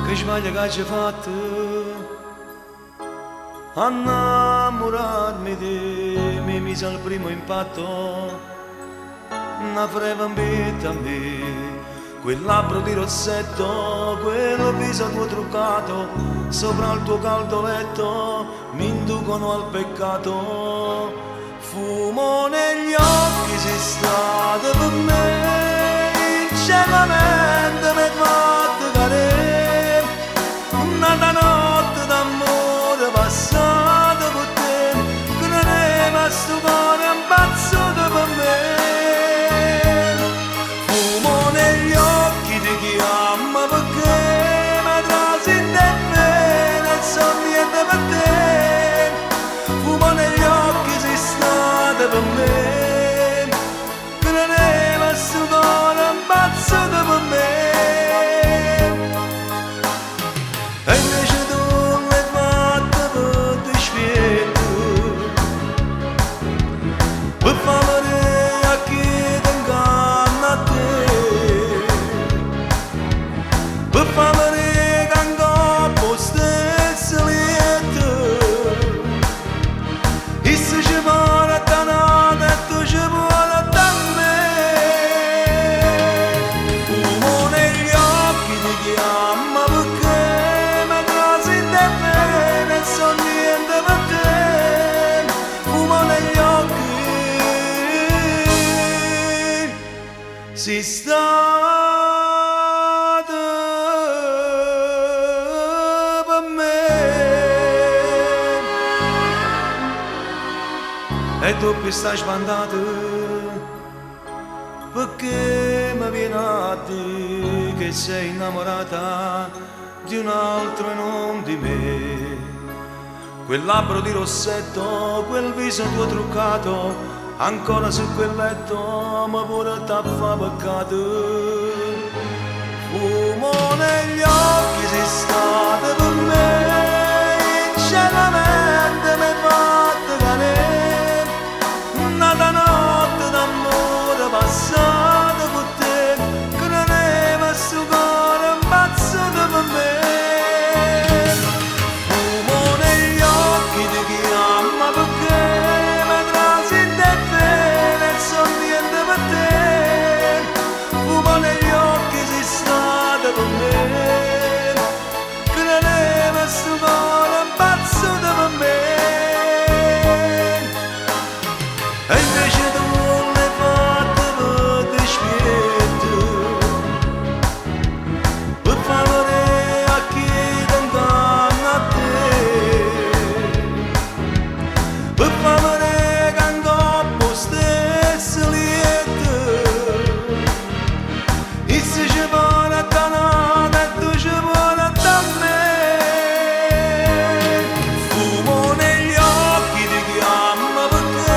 che sbaglia che ci fatto a innamorarmi di te, mi mise al primo impatto una freva ambita a me, quel labbro di rossetto, quel viso tuo truccato sopra il tuo caldo letto mi inducono al peccato. Fumo negli occhi sei stato per me, ingenuamente mi hai fatto cadere una notte d'amore passata con te, che non è rimasto cuore ammazzato per me. Fumo negli occhi di chi ama perché mi trasi in te bene e so niente per te. Fumo negli occhi sei stata per me, che non è rimasto cuore ammazzato per me. E invece tu l'hai fatta per dispietto, per favore a chi ti inganna a te, per favore che ancora stesso lieto, e se ci vuole da notte e tu ci vuole da me. Fumo negli occhi di chi ama perché mi trasi in te bene e so niente per te. Fumo negli occhi sei stata per me. E doppio stai sbandata perché mi viene a dire che sei innamorata di un altro e non di me. Quel labbro di rossetto, quel viso tuo truccato, ancora su quel letto ma pure t'affa peccato. Fumo negli occhi sei stata per me, ingenuamente mi hai fatto cadere una notte d'amore passata con te, che non è rimasto cuore ammazzato per me. Fumo negli occhi di chi ama perché mi trasi in te bene e so niente per te. Fumo negli occhi sei stata per me, che non è rimasto cuore ammazzato per me. E invece tu l'hai fatta per dispietto, per favore a chi ti inganna a te, per favore che ancora stesso lieto, e se ci vuole da notte e tu ci vuole da me. Fumo negli occhi di chi ama perché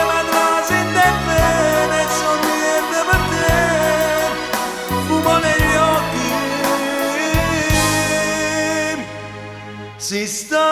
mi trasi in te bene e so niente per te. Fumo negli occhi si sta